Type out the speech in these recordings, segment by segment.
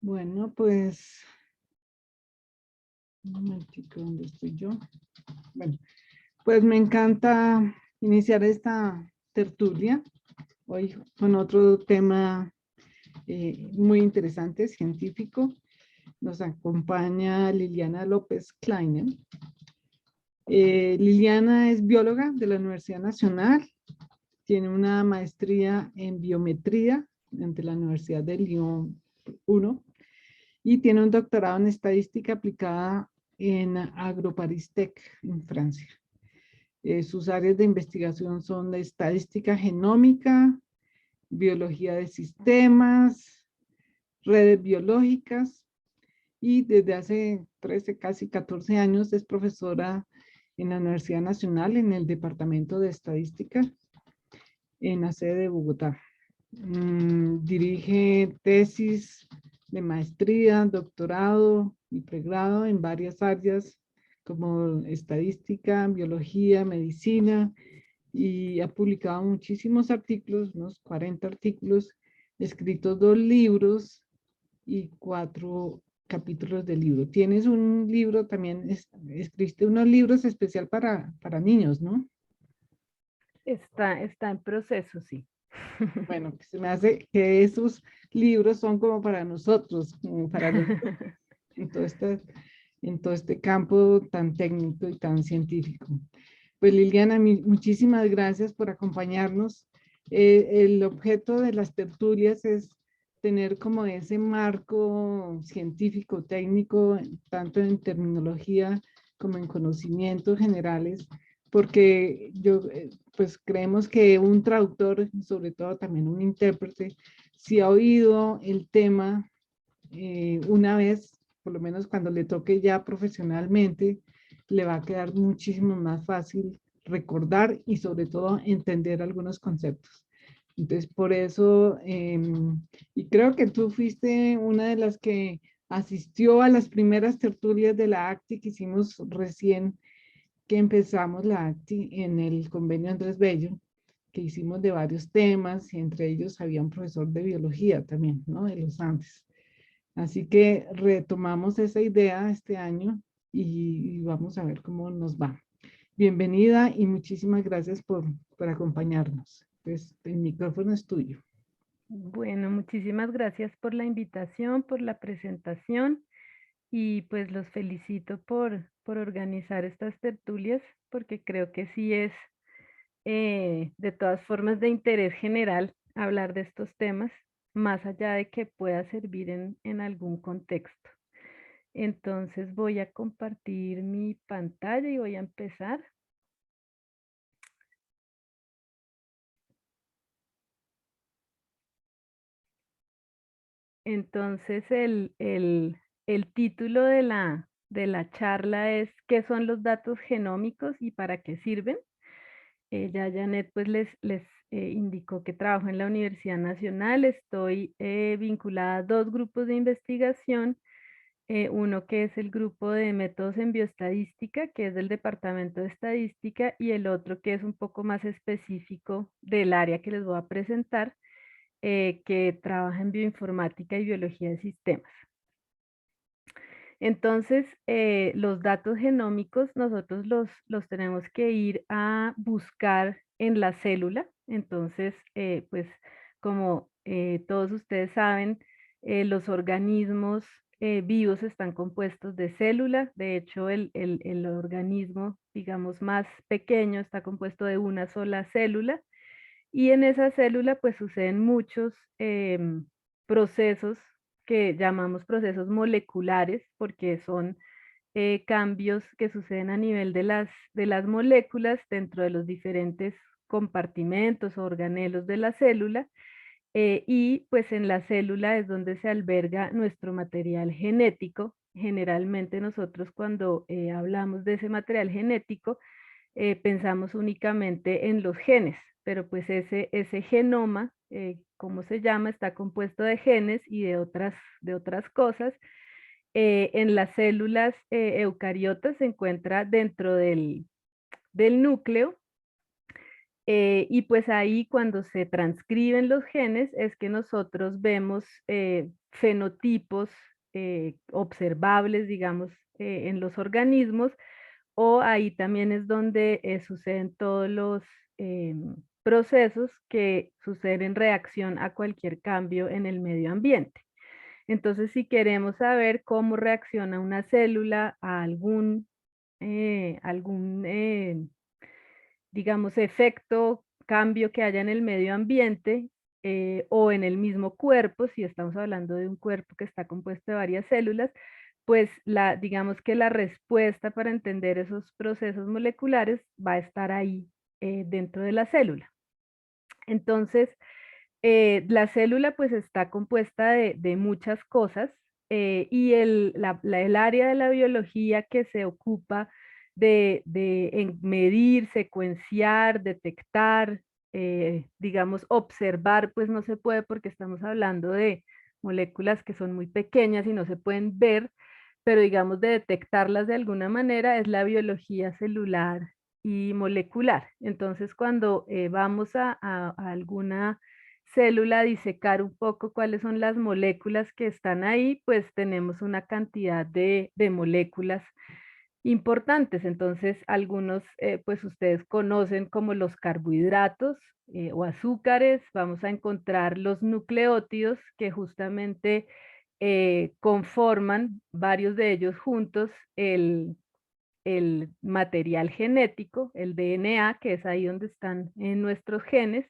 Bueno, pues, un momentico, ¿dónde estoy yo? Bueno, pues me encanta iniciar esta tertulia hoy con otro tema muy interesante, científico. Nos acompaña Liliana López Kleiner. Liliana es bióloga de la Universidad Nacional, tiene una maestría en biometría ante la Universidad de Lyon 1 y tiene un doctorado en estadística aplicada en AgroParisTech en Francia. Sus áreas de investigación son la estadística genómica, biología de sistemas, redes biológicas y desde hace 13, casi 14 años es profesora en la Universidad Nacional en el Departamento de Estadística en la sede de Bogotá. Dirige tesis de maestría, doctorado y pregrado en varias áreas como estadística, biología, medicina, y ha publicado muchísimos artículos, unos 40 artículos, escrito 2 libros y 4 capítulos de libro. Tienes un libro también, escribiste unos libros especial para niños, ¿no? Está en proceso, sí. Bueno, que se me hace que esos libros son como para nosotros, como para los, en todo este, en todo este campo tan técnico y tan científico. Pues Liliana, muchísimas gracias por acompañarnos. El objeto de las tertulias es tener como ese marco científico, técnico, tanto en terminología como en conocimientos generales, porque pues creemos que un traductor, sobre todo también un intérprete, si ha oído el tema una vez, por lo menos cuando le toque ya profesionalmente, le va a quedar muchísimo más fácil recordar y sobre todo entender algunos conceptos. Entonces, por eso, y creo que tú fuiste una de las que asistió a las primeras tertulias de la ACTI que hicimos recién que empezamos la ACTI en el convenio Andrés Bello, que hicimos de varios temas y entre ellos había un profesor de biología también, ¿no? De los Andes. Así que retomamos esa idea este año y vamos a ver cómo nos va. Bienvenida y muchísimas gracias por acompañarnos. Pues el micrófono es tuyo. Bueno, muchísimas gracias por la invitación, por la presentación y pues los felicito por organizar estas tertulias porque creo que sí es de todas formas de interés general hablar de estos temas, más allá de que pueda servir en algún contexto. Entonces voy a compartir mi pantalla y voy a empezar. Entonces, el título de la charla es ¿qué son los datos genómicos y para qué sirven? Ya Janet pues les indicó que trabajo en la Universidad Nacional, estoy vinculada a 2 grupos de investigación, uno que es el grupo de métodos en bioestadística, que es del Departamento de Estadística, y el otro que es un poco más específico del área que les voy a presentar, que trabaja en bioinformática y biología de sistemas. Entonces, los datos genómicos nosotros los tenemos que ir a buscar en la célula. Entonces, pues como todos ustedes saben, los organismos vivos están compuestos de células. De hecho, el organismo, digamos, más pequeño está compuesto de una sola célula. Y en esa célula pues suceden muchos procesos que llamamos procesos moleculares porque son cambios que suceden a nivel de las moléculas dentro de los diferentes compartimentos o organelos de la célula. Y pues en la célula es donde se alberga nuestro material genético. Generalmente nosotros cuando hablamos de ese material genético, pensamos únicamente en los genes, pero pues ese genoma, como se llama, está compuesto de genes y de otras cosas. En las células eucariotas se encuentra dentro del núcleo, y pues ahí cuando se transcriben los genes es que nosotros vemos fenotipos observables, digamos, en los organismos, o ahí también es donde suceden todos los procesos que suceden en reacción a cualquier cambio en el medio ambiente. Entonces, si queremos saber cómo reacciona una célula a algún digamos, efecto, cambio que haya en el medio ambiente o en el mismo cuerpo, si estamos hablando de un cuerpo que está compuesto de varias células, pues digamos que la respuesta para entender esos procesos moleculares va a estar ahí dentro de la célula. Entonces, la célula pues está compuesta de muchas cosas y el área de la biología que se ocupa de medir, secuenciar, detectar, digamos, observar, pues no se puede porque estamos hablando de moléculas que son muy pequeñas y no se pueden ver, pero digamos de detectarlas de alguna manera es la biología celular y molecular. Entonces, cuando vamos a alguna célula a disecar un poco cuáles son las moléculas que están ahí, pues tenemos una cantidad de moléculas importantes. Entonces, algunos, pues ustedes conocen como los carbohidratos o azúcares. Vamos a encontrar los nucleótidos que justamente conforman varios de ellos juntos el material genético, el DNA, que es ahí donde están nuestros genes.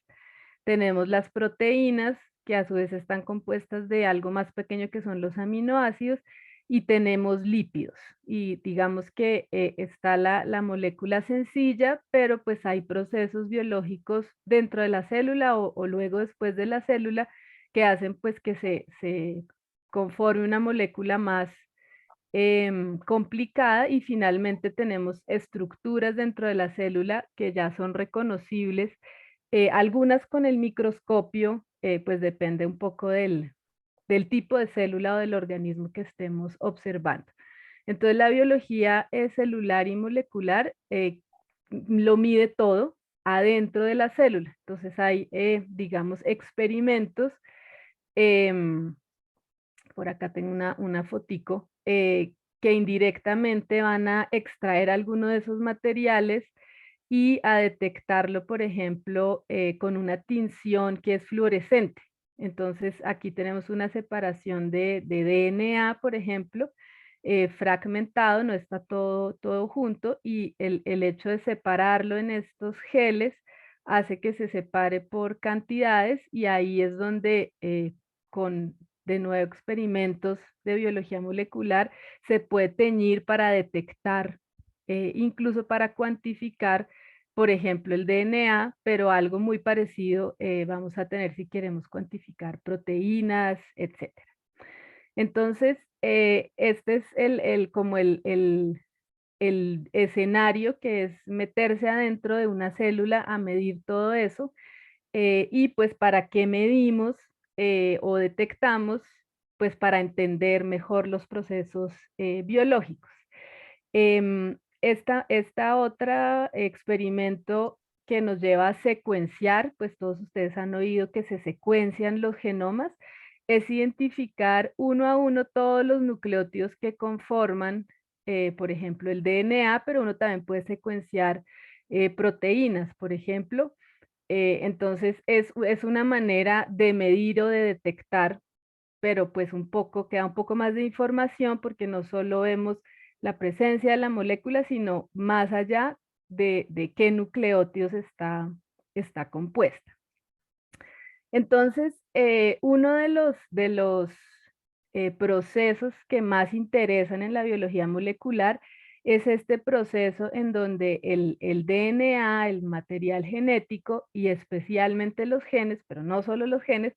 Tenemos las proteínas, que a su vez están compuestas de algo más pequeño que son los aminoácidos, y tenemos lípidos. Y digamos que está la molécula sencilla, pero pues hay procesos biológicos dentro de la célula o luego después de la célula que hacen pues que se conforme una molécula más complicada, y finalmente tenemos estructuras dentro de la célula que ya son reconocibles, algunas con el microscopio, pues depende un poco del tipo de célula o del organismo que estemos observando. Entonces la biología celular y molecular lo mide todo adentro de la célula. Entonces hay, digamos, experimentos. em, por acá tengo una fotico, que indirectamente van a extraer alguno de esos materiales y a detectarlo, por ejemplo, con una tinción que es fluorescente. Entonces, aquí tenemos una separación de DNA, por ejemplo, fragmentado, no está todo junto, y el hecho de separarlo en estos geles hace que se separe por cantidades, y ahí es donde con de nuevo experimentos de biología molecular se puede teñir para detectar, incluso para cuantificar, por ejemplo, el DNA, pero algo muy parecido vamos a tener si queremos cuantificar proteínas, etcétera. Entonces, este es como el escenario, que es meterse adentro de una célula a medir todo eso. Y pues, ¿para qué medimos o detectamos? Pues para entender mejor los procesos biológicos. Esta otra experimento que nos lleva a secuenciar, pues todos ustedes han oído que se secuencian los genomas, es identificar uno a uno todos los nucleótidos que conforman, por ejemplo, el DNA, pero uno también puede secuenciar proteínas, por ejemplo. Entonces es una manera de medir o de detectar, pero pues queda un poco más de información porque no solo vemos la presencia de la molécula, sino más allá de qué nucleótidos está compuesta. Entonces, uno de los procesos que más interesan en la biología molecular es este proceso en donde el DNA, el material genético y especialmente los genes, pero no solo los genes,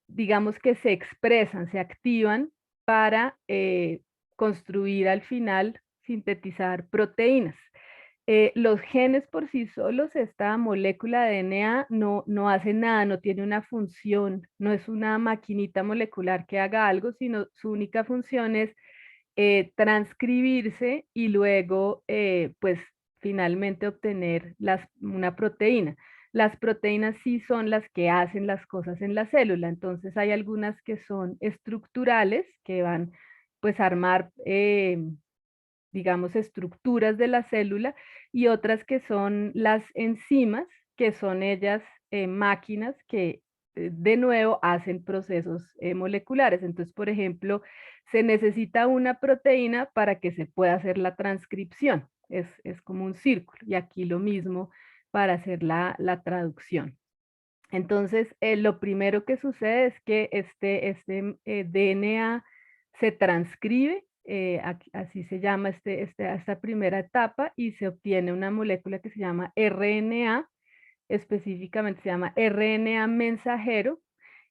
digamos que se expresan, se activan para construir al final, sintetizar proteínas. Los genes por sí solos, esta molécula de DNA no hace nada, no tiene una función, no es una maquinita molecular que haga algo, sino su única función es transcribirse y luego, pues finalmente obtener una proteína. las proteínas sí son las que hacen las cosas en la célula. Entonces hay algunas que son estructurales, que van pues a armar, digamos, estructuras de la célula, y otras que son las enzimas, que son ellas máquinas que de nuevo hacen procesos moleculares. Entonces, por ejemplo, se necesita una proteína para que se pueda hacer la transcripción. Es como un círculo. Y aquí lo mismo para hacer la traducción. Entonces, lo primero que sucede es que este DNA se transcribe, así se llama esta primera etapa, y se obtiene una molécula que se llama RNA, específicamente se llama RNA mensajero,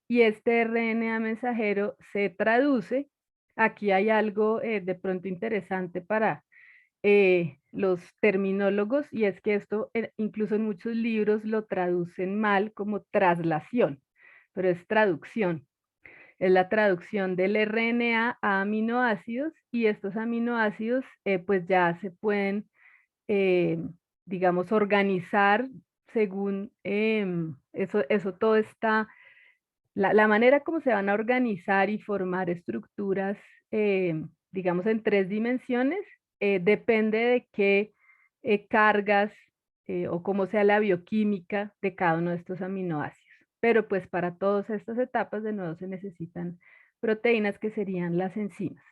y este RNA mensajero se traduce. Aquí hay algo de pronto interesante para los terminólogos, y es que esto incluso en muchos libros lo traducen mal como traslación, pero es traducción. Es la traducción del RNA a aminoácidos, y estos aminoácidos pues ya se pueden, eh, digamos, organizar según eso todo está, la manera como se van a organizar y formar estructuras, digamos, en 3 dimensiones, depende de qué cargas o cómo sea la bioquímica de cada uno de estos aminoácidos. Pero pues para todas estas etapas de nuevo se necesitan proteínas, que serían las enzimas.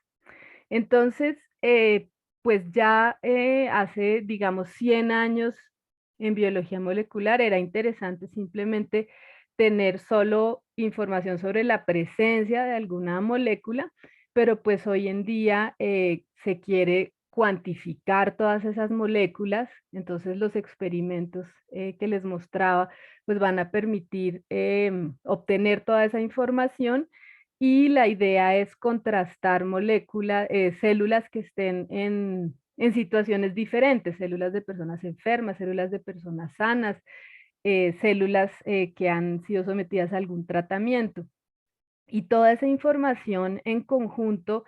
Entonces, pues ya hace, digamos, 100 años en biología molecular era interesante simplemente tener solo información sobre la presencia de alguna molécula, pero pues hoy en día se quiere cuantificar todas esas moléculas. Entonces los experimentos que les mostraba pues van a permitir obtener toda esa información, y la idea es contrastar moléculas, células que estén en situaciones diferentes, células de personas enfermas, células de personas sanas, células que han sido sometidas a algún tratamiento. Y toda esa información en conjunto,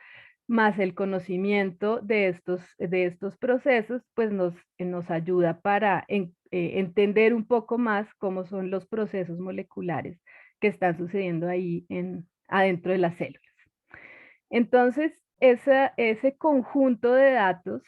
más el conocimiento de estos procesos, pues nos ayuda para entender un poco más cómo son los procesos moleculares que están sucediendo ahí adentro de las células. Entonces, ese conjunto de datos,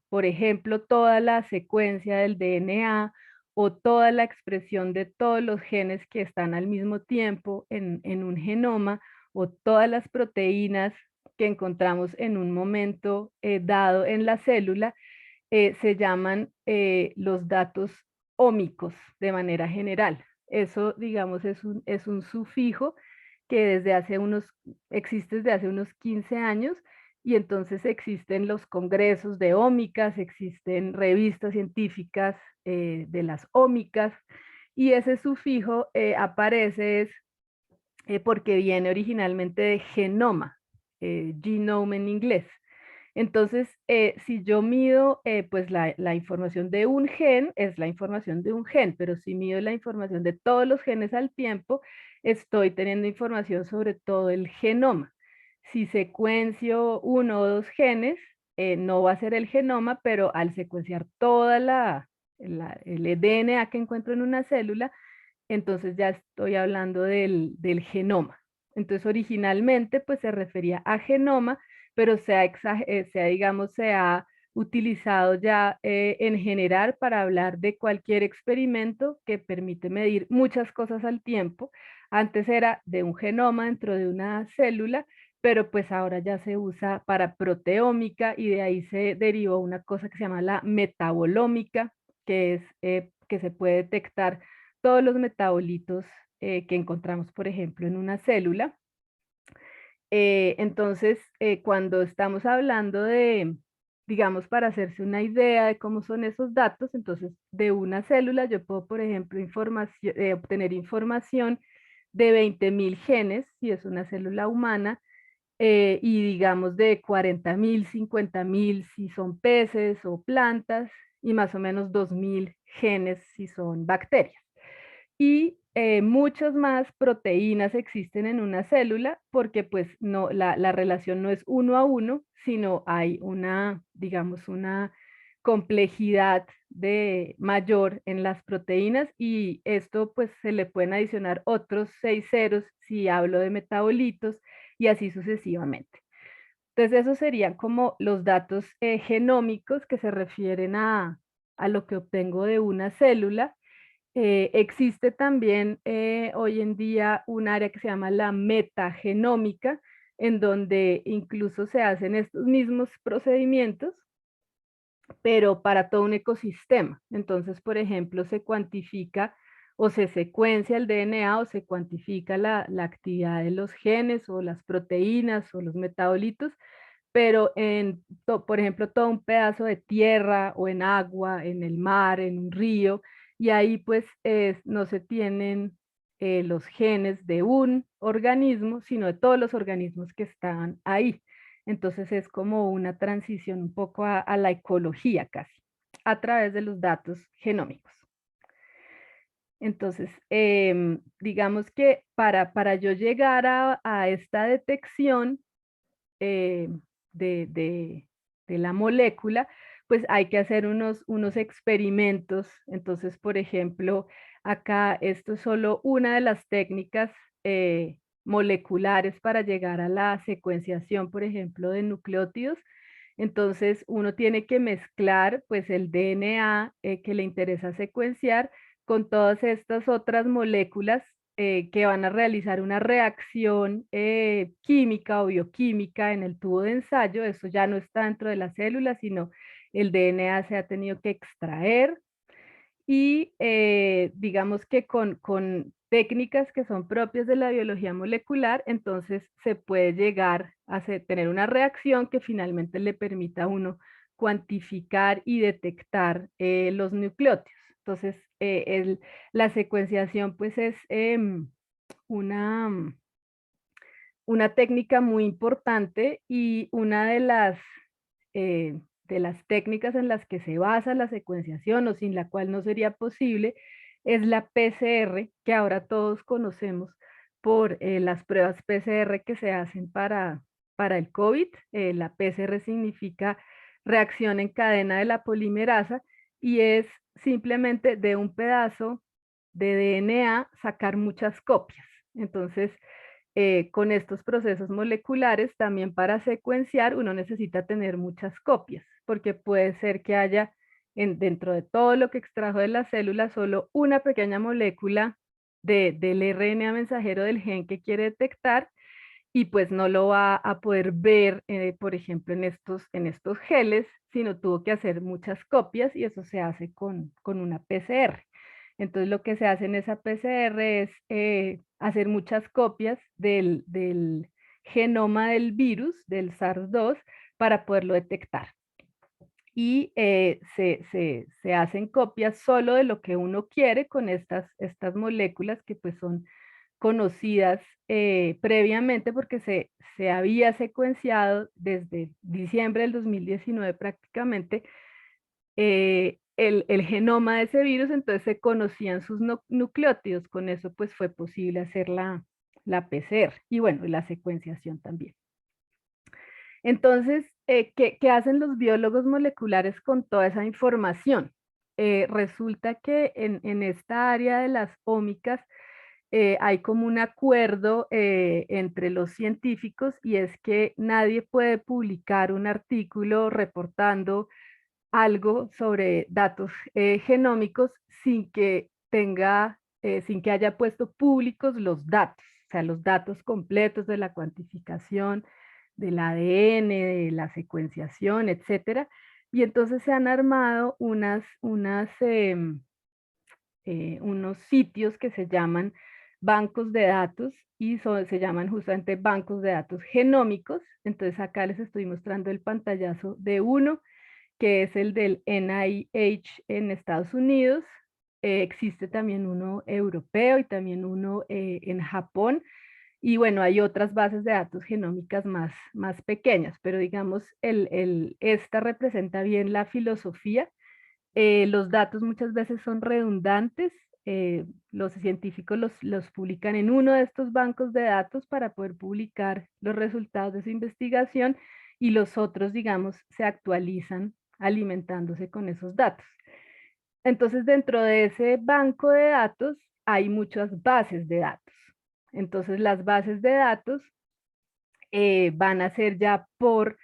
por ejemplo, toda la secuencia del DNA o toda la expresión de todos los genes que están al mismo tiempo en un genoma, o todas las proteínas que encontramos en un momento dado en la célula, se llaman los datos ómicos de manera general. Eso, digamos, es un sufijo que existe desde hace unos 15 años, y entonces existen los congresos de ómicas, existen revistas científicas de las ómicas, y ese sufijo aparece porque viene originalmente de genoma, genome en inglés. Entonces, si yo mido, pues la información de un gen, es la información de un gen, pero si mido la información de todos los genes al tiempo, estoy teniendo información sobre todo el genoma. Si secuencio 1 o 2 genes, no va a ser el genoma, pero al secuenciar toda el DNA que encuentro en una célula, entonces ya estoy hablando del genoma. Entonces originalmente pues se refería a genoma, pero digamos, se ha utilizado ya en general para hablar de cualquier experimento que permite medir muchas cosas al tiempo. Antes era de un genoma dentro de una célula, pero pues ahora ya se usa para proteómica, y de ahí se derivó una cosa que se llama la metabolómica, que es que se puede detectar todos los metabolitos que encontramos, por ejemplo, en una célula. Entonces, cuando estamos hablando de, digamos, para hacerse una idea de cómo son esos datos, entonces de una célula yo puedo, por ejemplo, obtener información de 20.000 genes, si es una célula humana, y digamos de 40.000, 50.000 si son peces o plantas, y más o menos 2.000 genes si son bacterias. Y muchas más proteínas existen en una célula, porque pues la relación no es 1 a 1, sino hay digamos, complejidad mayor en las proteínas, y esto pues se le pueden adicionar otros 6 ceros si hablo de metabolitos y así sucesivamente. Entonces esos serían como los datos genómicos que se refieren a lo que obtengo de una célula. Existe también hoy en día un área que se llama la metagenómica, en donde incluso se hacen estos mismos procedimientos, pero para todo un ecosistema. Entonces, por ejemplo, se cuantifica o se secuencia el DNA o se cuantifica la actividad de los genes o las proteínas o los metabolitos, pero por ejemplo, todo un pedazo de tierra o en agua, en el mar, en un río, y ahí pues no se tienen los genes de un organismo, sino de todos los organismos que están ahí. Entonces es como una transición un poco a la ecología casi, a través de los datos genómicos. Entonces, digamos que para yo llegar a esta detección, eh, de la molécula, pues hay que hacer unos experimentos. Entonces, por ejemplo, acá esto es solo una de las técnicas moleculares para llegar a la secuenciación, por ejemplo, de nucleótidos. Entonces, uno tiene que mezclar pues el DNA que le interesa secuenciar con todas estas otras moléculas que van a realizar una reacción química o bioquímica en el tubo de ensayo. Eso ya no está dentro de la célula, sino el DNA se ha tenido que extraer, y digamos que con técnicas que son propias de la biología molecular, entonces se puede llegar a tener una reacción que finalmente le permita a uno cuantificar y detectar los nucleótidos. Entonces, la secuenciación pues es una, una técnica muy importante, y una de las técnicas en las que se basa la secuenciación o sin la cual no sería posible es la PCR, que ahora todos conocemos por las pruebas PCR que se hacen para el COVID. La PCR significa reacción en cadena de la polimerasa, y es simplemente de un pedazo de DNA sacar muchas copias. Entonces, con estos procesos moleculares, también para secuenciar uno necesita tener muchas copias, porque puede ser que haya dentro de todo lo que extrajo de la célula solo una pequeña molécula del RNA mensajero del gen que quiere detectar, y pues no lo va a poder ver, por ejemplo, en estos geles, sino tuvo que hacer muchas copias, y eso se hace con una PCR. Entonces lo que se hace en esa PCR es hacer muchas copias del genoma del virus, del SARS-2, para poderlo detectar. Y se hacen copias solo de lo que uno quiere con estas moléculas que pues son conocidas previamente, porque se había secuenciado desde diciembre del 2019 prácticamente el genoma de ese virus. Entonces se conocían sus nucleótidos. Con eso pues fue posible hacer la PCR y bueno, la secuenciación también. Entonces, ¿qué hacen los biólogos moleculares con toda esa información? Resulta que en esta área de las ómicas hay como un acuerdo entre los científicos, y es que nadie puede publicar un artículo reportando algo sobre datos genómicos sin que sin que haya puesto públicos los datos, o sea, los datos completos de la cuantificación del ADN, de la secuenciación, etcétera. Y entonces se han armado unos sitios que se llaman bancos de datos, y se llaman justamente bancos de datos genómicos. Entonces acá les estoy mostrando el pantallazo de uno, que es el del NIH en Estados Unidos. Existe también uno europeo y también uno en Japón. Y bueno, hay otras bases de datos genómicas más pequeñas, pero digamos, esta representa bien la filosofía. Los datos muchas veces son redundantes. Los científicos los publican en uno de estos bancos de datos para poder publicar los resultados de su investigación, y los otros, digamos, se actualizan alimentándose con esos datos. Entonces, dentro de ese banco de datos hay muchas bases de datos. Entonces, las bases de datos van a ser ya por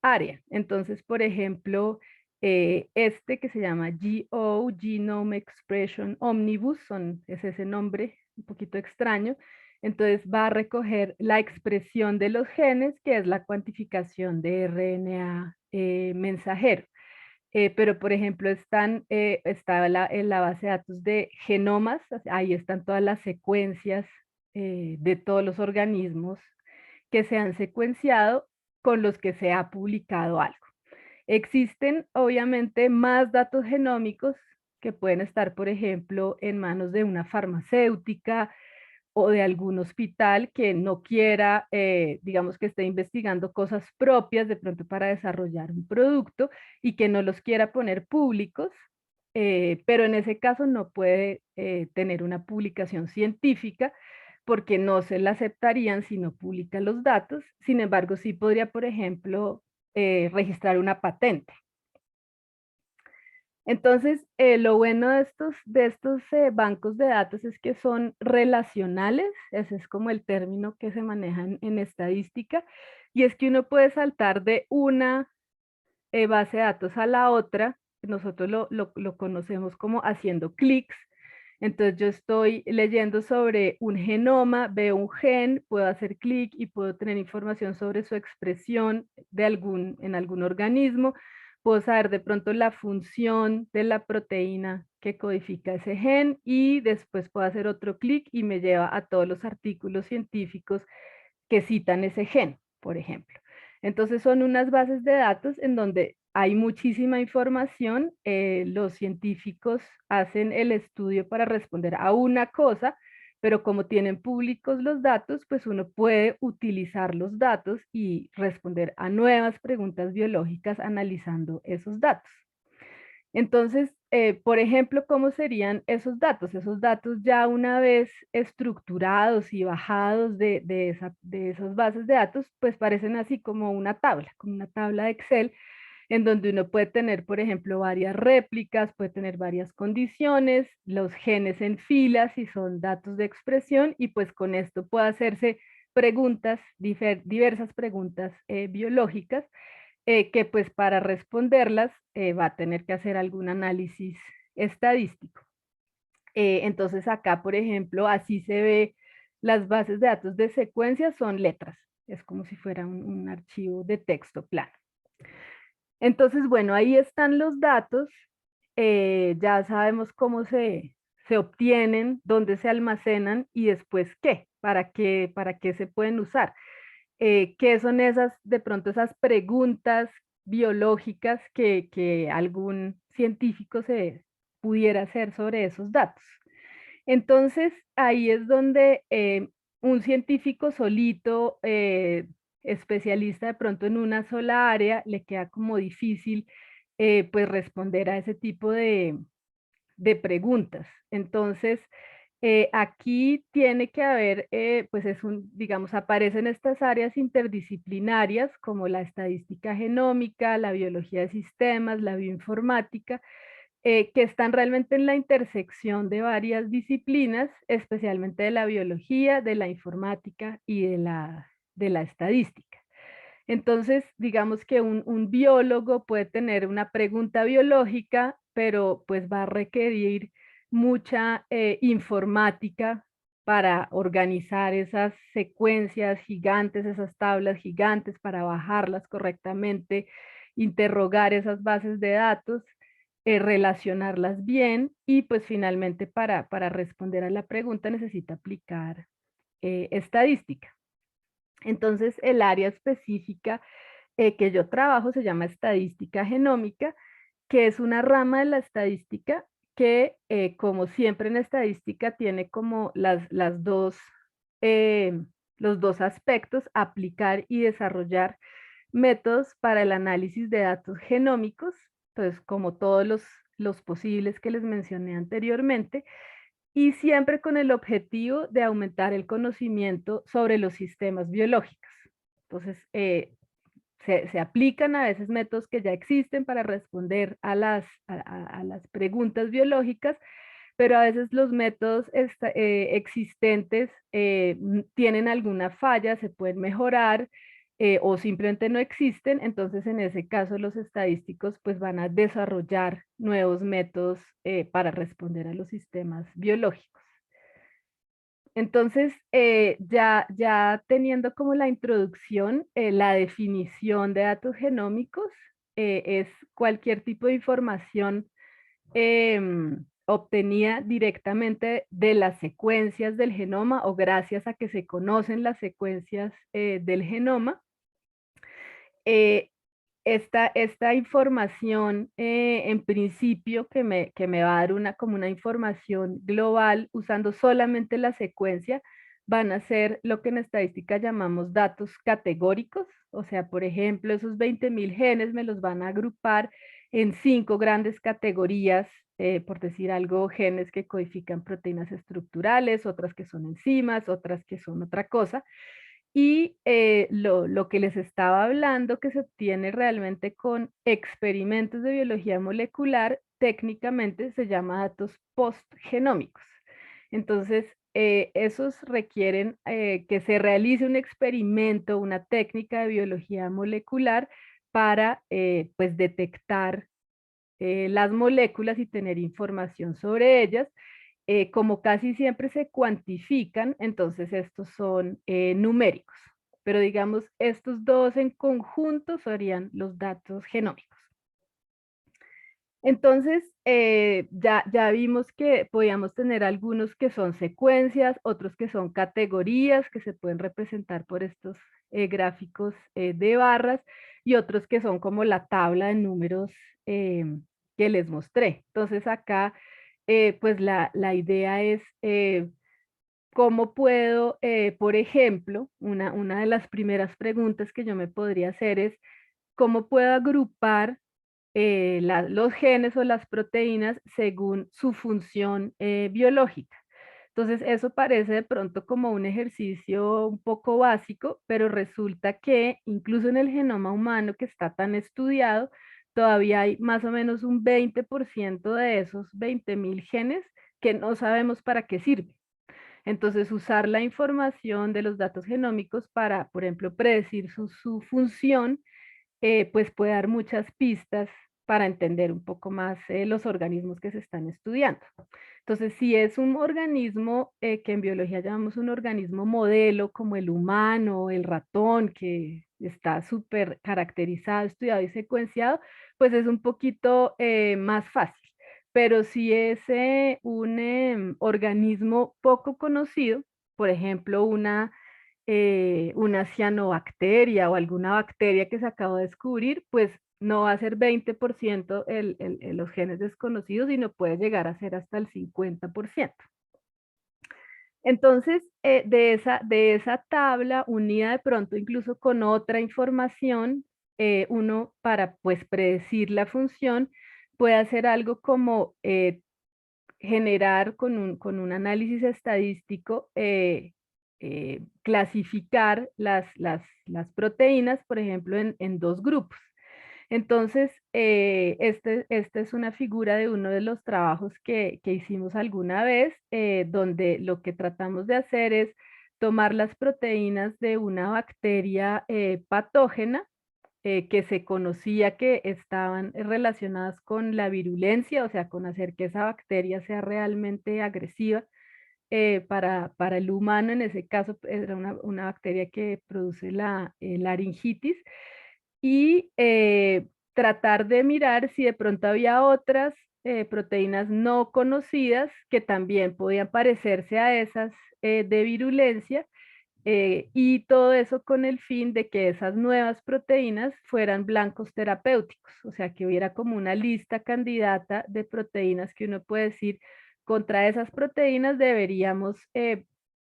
área. Entonces, por ejemplo, este que se llama GO, Genome Expression Omnibus, es ese nombre un poquito extraño. Entonces va a recoger la expresión de los genes, que es la cuantificación de RNA mensajero. Pero, por ejemplo, está en la base de datos de genomas, ahí están todas las secuencias de todos los organismos que se han secuenciado con los que se ha publicado algo. Existen, obviamente, más datos genómicos que pueden estar, por ejemplo, en manos de una farmacéutica o de algún hospital que no quiera, digamos que esté investigando cosas propias de pronto para desarrollar un producto y que no los quiera poner públicos, pero en ese caso no puede tener una publicación científica porque no se la aceptarían si no publica los datos. Sin embargo, sí podría, por ejemplo, registrar una patente. Entonces, lo bueno de estos bancos de datos es que son relacionales, ese es como el término que se maneja en estadística, y es que uno puede saltar de una base de datos a la otra, nosotros lo conocemos como haciendo clics. Entonces yo estoy leyendo sobre un genoma, veo un gen, puedo hacer clic y puedo tener información sobre su expresión en algún organismo, puedo saber de pronto la función de la proteína que codifica ese gen y después puedo hacer otro clic y me lleva a todos los artículos científicos que citan ese gen, por ejemplo. Entonces son unas bases de datos en donde hay muchísima información, los científicos hacen el estudio para responder a una cosa, pero como tienen públicos los datos, pues uno puede utilizar los datos y responder a nuevas preguntas biológicas analizando esos datos. Entonces, por ejemplo, ¿cómo serían esos datos? Esos datos ya una vez estructurados y bajados de esas bases de datos, pues parecen así como una tabla de Excel, en donde uno puede tener, por ejemplo, varias réplicas, puede tener varias condiciones, los genes en filas si son datos de expresión, y pues con esto puede hacerse preguntas, diversas preguntas biológicas que pues para responderlas va a tener que hacer algún análisis estadístico. Entonces acá, por ejemplo, así se ve las bases de datos de secuencia son letras. Es como si fuera un archivo de texto plano. Entonces, bueno, ahí están los datos. Ya sabemos cómo se obtienen, dónde se almacenan y después para qué se pueden usar. ¿Qué son esas, de pronto esas preguntas biológicas que algún científico se pudiera hacer sobre esos datos? Entonces, ahí es donde un científico solito, especialista de pronto en una sola área, le queda como difícil pues responder a ese tipo de preguntas. Entonces, aquí tiene que haber, pues digamos, aparecen estas áreas interdisciplinarias como la estadística genómica, la biología de sistemas, la bioinformática, que están realmente en la intersección de varias disciplinas, especialmente de la biología, de la informática y de la estadística. Entonces, digamos que un biólogo puede tener una pregunta biológica, pero pues va a requerir mucha informática para organizar esas secuencias gigantes, esas tablas gigantes, para bajarlas correctamente, interrogar esas bases de datos, relacionarlas bien y pues finalmente para responder a la pregunta necesita aplicar estadística. Entonces, el área específica que yo trabajo se llama estadística genómica, que es una rama de la estadística que, como siempre en estadística, tiene como eh, los dos aspectos, aplicar y desarrollar métodos para el análisis de datos genómicos, entonces como todos los posibles que les mencioné anteriormente, y siempre con el objetivo de aumentar el conocimiento sobre los sistemas biológicos. Entonces, se aplican a veces métodos que ya existen para responder a a las preguntas biológicas, pero a veces los métodos existentes tienen alguna falla, se pueden mejorar o simplemente no existen, entonces en ese caso los estadísticos pues van a desarrollar nuevos métodos para responder a los sistemas biológicos. Entonces, ya teniendo como la introducción, la definición de datos genómicos es cualquier tipo de información obtenida directamente de las secuencias del genoma o gracias a que se conocen las secuencias del genoma. Eh, esta información, en principio, que me va a dar como una información global usando solamente la secuencia, van a ser lo que en estadística llamamos datos categóricos. O sea, por ejemplo, esos 20.000 genes me los van a agrupar en 5 grandes categorías, por decir algo, genes que codifican proteínas estructurales, otras que son enzimas, otras que son otra cosa. Y lo que les estaba hablando que se obtiene realmente con experimentos de biología molecular, técnicamente se llama datos postgenómicos. Entonces, esos requieren que se realice un experimento, una técnica de biología molecular para pues detectar las moléculas y tener información sobre ellas. Como casi siempre se cuantifican, entonces estos son numéricos. Pero digamos, estos dos en conjunto serían los datos genómicos. Entonces, ya vimos que podíamos tener algunos que son secuencias, otros que son categorías que se pueden representar por estos gráficos de barras y otros que son como la tabla de números que les mostré. Entonces acá, pues la idea es cómo puedo, por ejemplo, una de las primeras preguntas que yo me podría hacer es, ¿cómo puedo agrupar los genes o las proteínas según su función biológica? Entonces, eso parece de pronto como un ejercicio un poco básico, pero resulta que incluso en el genoma humano que está tan estudiado, todavía hay más o menos un 20% de esos 20.000 genes que no sabemos para qué sirven. Entonces, usar la información de los datos genómicos para, por ejemplo, predecir su función, pues puede dar muchas pistas para entender un poco más los organismos que se están estudiando. Entonces, si es un organismo que en biología llamamos un organismo modelo, como el humano, el ratón, que está súper caracterizado, estudiado y secuenciado, pues es un poquito más fácil. Pero si es un organismo poco conocido, por ejemplo, una cianobacteria o alguna bacteria que se acaba de descubrir, pues no va a ser 20% los genes desconocidos, sino puede llegar a ser hasta el 50%. Entonces, de esa tabla, unida de pronto incluso con otra información, uno para pues predecir la función, puede hacer algo como generar con un análisis estadístico, clasificar las proteínas, por ejemplo, en 2 grupos. Entonces, esta es una figura de uno de los trabajos que hicimos alguna vez, donde lo que tratamos de hacer es tomar las proteínas de una bacteria patógena que se conocía que estaban relacionadas con la virulencia, o sea, con hacer que esa bacteria sea realmente agresiva para el humano. En ese caso era una bacteria que produce la laringitis y tratar de mirar si de pronto había otras proteínas no conocidas que también podían parecerse a esas de virulencia, y todo eso con el fin de que esas nuevas proteínas fueran blancos terapéuticos, o sea, que hubiera como una lista candidata de proteínas que uno puede decir, contra esas proteínas deberíamos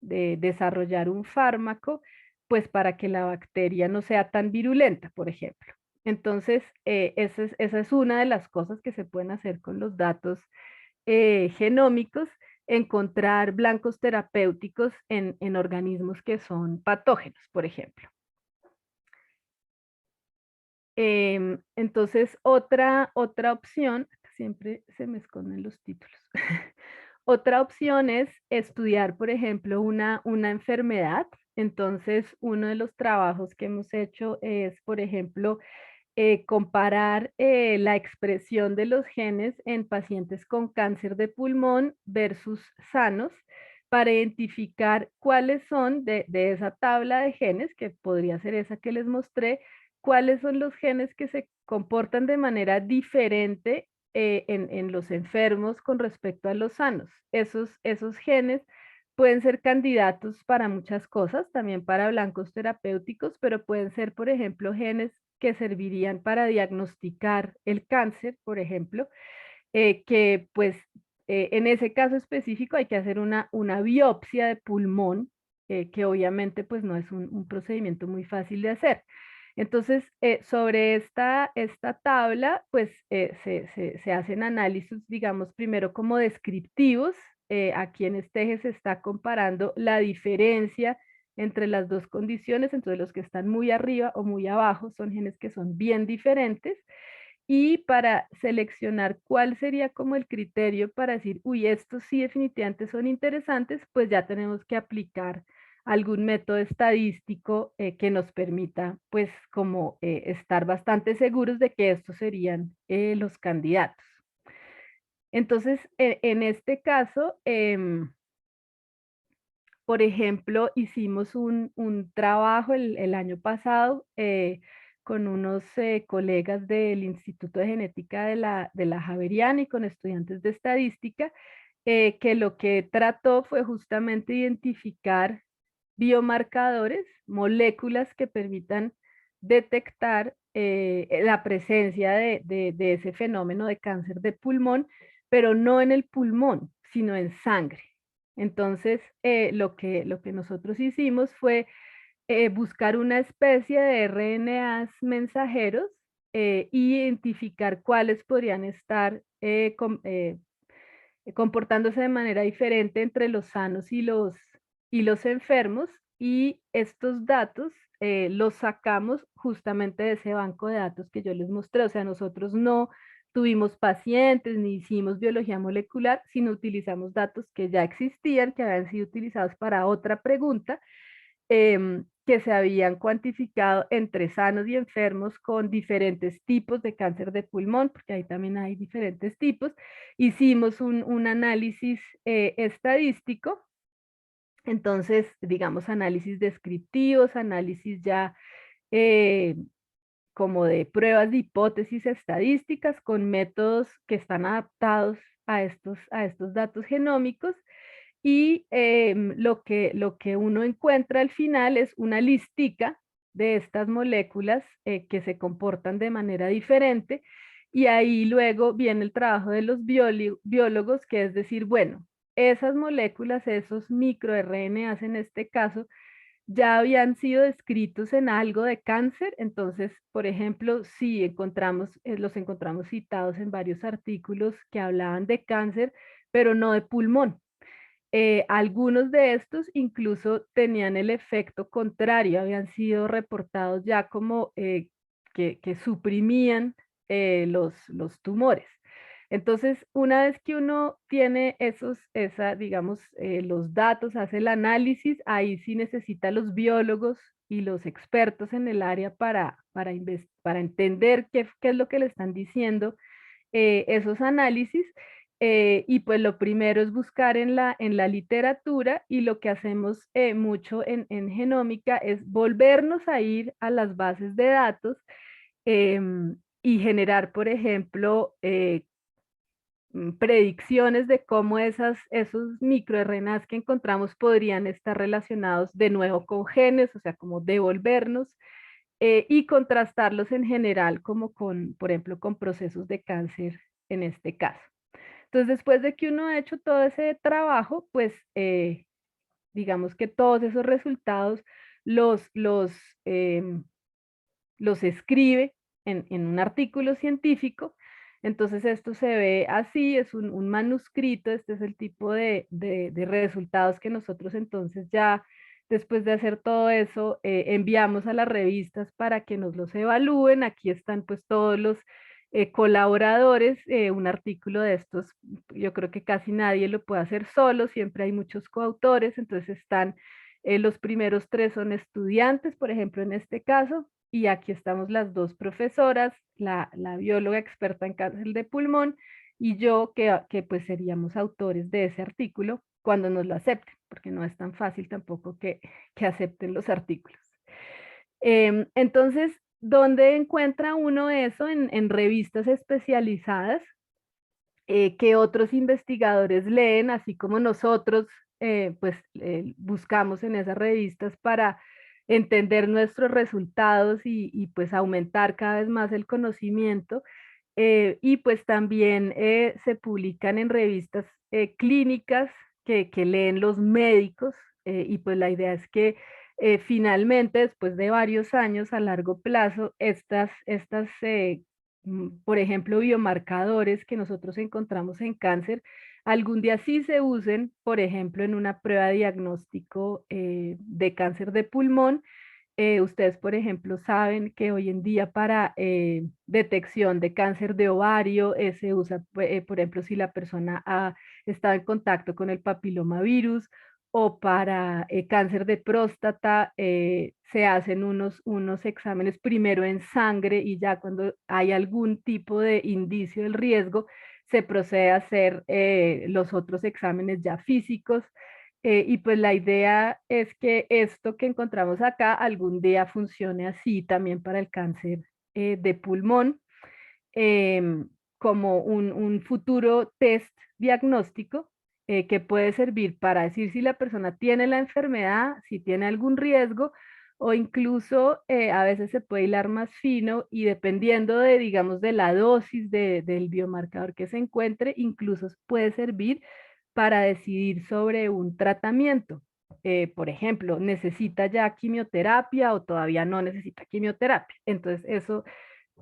desarrollar un fármaco, pues para que la bacteria no sea tan virulenta, por ejemplo. Entonces, esa es una de las cosas que se pueden hacer con los datos genómicos, encontrar blancos terapéuticos en organismos que son patógenos, por ejemplo. Entonces, otra opción, siempre se me esconden los títulos. Otra opción es estudiar, por ejemplo, una enfermedad. Entonces, uno de los trabajos que hemos hecho es, por ejemplo, comparar la expresión de los genes en pacientes con cáncer de pulmón versus sanos para identificar cuáles son de esa tabla de genes, que podría ser esa que les mostré, cuáles son los genes que se comportan de manera diferente en los enfermos con respecto a los sanos. Esos genes pueden ser candidatos para muchas cosas, también para blancos terapéuticos, pero pueden ser, por ejemplo, genes que servirían para diagnosticar el cáncer, por ejemplo, que pues en ese caso específico hay que hacer una biopsia de pulmón, que obviamente pues no es un procedimiento muy fácil de hacer. Entonces, sobre esta tabla, pues se hacen análisis, digamos, primero como descriptivos. Aquí en este eje se está comparando la diferencia entre las dos condiciones, entonces los que están muy arriba o muy abajo son genes que son bien diferentes. Y para seleccionar cuál sería como el criterio para decir, uy, estos sí definitivamente son interesantes, pues ya tenemos que aplicar algún método estadístico que nos permita pues como estar bastante seguros de que estos serían los candidatos. Entonces, en este caso, por ejemplo, hicimos un trabajo el año pasado con unos colegas del Instituto de Genética de la Javeriana y con estudiantes de estadística, que lo que trató fue justamente identificar biomarcadores, moléculas que permitan detectar la presencia de ese fenómeno de cáncer de pulmón, pero no en el pulmón, sino en sangre. Entonces, lo que nosotros hicimos fue buscar una especie de RNAs mensajeros e identificar cuáles podrían estar comportándose de manera diferente entre los sanos y los enfermos, y estos datos los sacamos justamente de ese banco de datos que yo les mostré. O sea, nosotros no tuvimos pacientes ni hicimos biología molecular, sino utilizamos datos que ya existían, que habían sido utilizados para otra pregunta, que se habían cuantificado entre sanos y enfermos con diferentes tipos de cáncer de pulmón, porque ahí también hay diferentes tipos. Hicimos un análisis estadístico, entonces, digamos, análisis descriptivos, análisis ya eh, como de pruebas de hipótesis estadísticas con métodos que están adaptados a estos datos genómicos, y lo que uno encuentra al final es una listica de estas moléculas que se comportan de manera diferente, y ahí luego viene el trabajo de los biólogos, que es decir, bueno, esas moléculas, esos microRNAs en este caso, ya habían sido descritos en algo de cáncer. Entonces, por ejemplo, si los encontramos citados en varios artículos que hablaban de cáncer, pero no de pulmón. Algunos de estos incluso tenían el efecto contrario, habían sido reportados ya como que suprimían los tumores. Entonces, una vez que uno tiene digamos, los datos, hace el análisis, ahí sí necesita los biólogos y los expertos en el área para entender qué es lo que le están diciendo esos análisis. Y pues lo primero es buscar en la literatura, y lo que hacemos mucho en genómica es volvernos a ir a las bases de datos y generar, por ejemplo, predicciones de cómo esos microRNAs que encontramos podrían estar relacionados de nuevo con genes, o sea, como devolvernos, y contrastarlos en general como por ejemplo, con procesos de cáncer en este caso. Entonces, después de que uno ha hecho todo ese trabajo, pues digamos que todos esos resultados los, los, em, los escribe en un artículo científico. Entonces esto se ve así, es un manuscrito. Este es el tipo de resultados que nosotros entonces ya Después de hacer todo eso, enviamos a las revistas para que nos los evalúen. Aquí están pues todos los colaboradores. Un artículo de estos, yo creo que casi nadie lo puede hacer solo, siempre hay muchos coautores, entonces están los primeros tres son estudiantes, por ejemplo, en este caso, y aquí estamos las dos profesoras, la bióloga experta en cáncer de pulmón y yo que pues seríamos autores de ese artículo cuando nos lo acepten, porque no es tan fácil tampoco que acepten los artículos. Entonces, ¿dónde encuentra uno eso? En revistas especializadas que otros investigadores leen, así como nosotros pues buscamos en esas revistas para entender nuestros resultados y pues aumentar cada vez más el conocimiento. Y pues también se publican en revistas clínicas que leen los médicos y pues la idea es que finalmente, después de varios años a largo plazo, por ejemplo, biomarcadores que nosotros encontramos en cáncer, algún día sí se usen, por ejemplo, en una prueba de diagnóstico de cáncer de pulmón. Ustedes, por ejemplo, saben que hoy en día para detección de cáncer de ovario se usa, por ejemplo, si la persona ha estado en contacto con el papilomavirus, o para cáncer de próstata se hacen unos exámenes primero en sangre y ya cuando hay algún tipo de indicio del riesgo, se procede a hacer los otros exámenes ya físicos. Y pues la idea es que esto que encontramos acá algún día funcione así también para el cáncer de pulmón, como un futuro test diagnóstico que puede servir para decir si la persona tiene la enfermedad, si tiene algún riesgo, o incluso a veces se puede hilar más fino y dependiendo de, digamos, de la dosis del biomarcador que se encuentre, incluso puede servir para decidir sobre un tratamiento. Por ejemplo, ¿necesita ya quimioterapia o todavía no necesita quimioterapia? Entonces,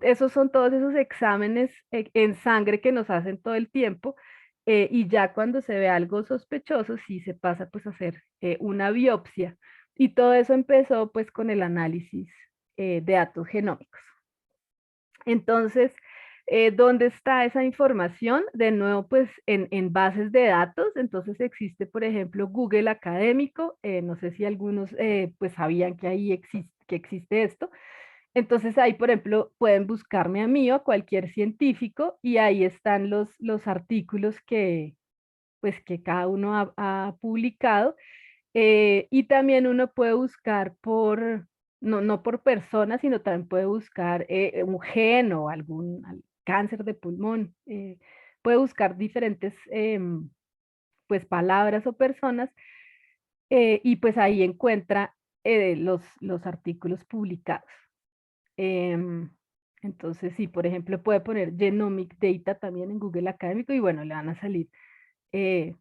esos son todos esos exámenes en sangre que nos hacen todo el tiempo y ya cuando se ve algo sospechoso, sí se pasa pues a hacer una biopsia. Y todo eso empezó pues con el análisis de datos genómicos. Entonces, ¿dónde está esa información? De nuevo, pues en bases de datos. Entonces existe, por ejemplo, Google Académico. No sé si algunos pues sabían que ahí que existe esto. Entonces ahí, por ejemplo, pueden buscarme a mí o a cualquier científico y ahí están los artículos pues, que cada uno ha publicado. Y también uno puede buscar no por persona, sino también puede buscar un gen o cáncer de pulmón. Puede buscar diferentes pues, palabras o personas y pues ahí encuentra los artículos publicados. Em, entonces, sí, por ejemplo, puede poner Genomic Data también en Google Académico y bueno, le van a salir eh,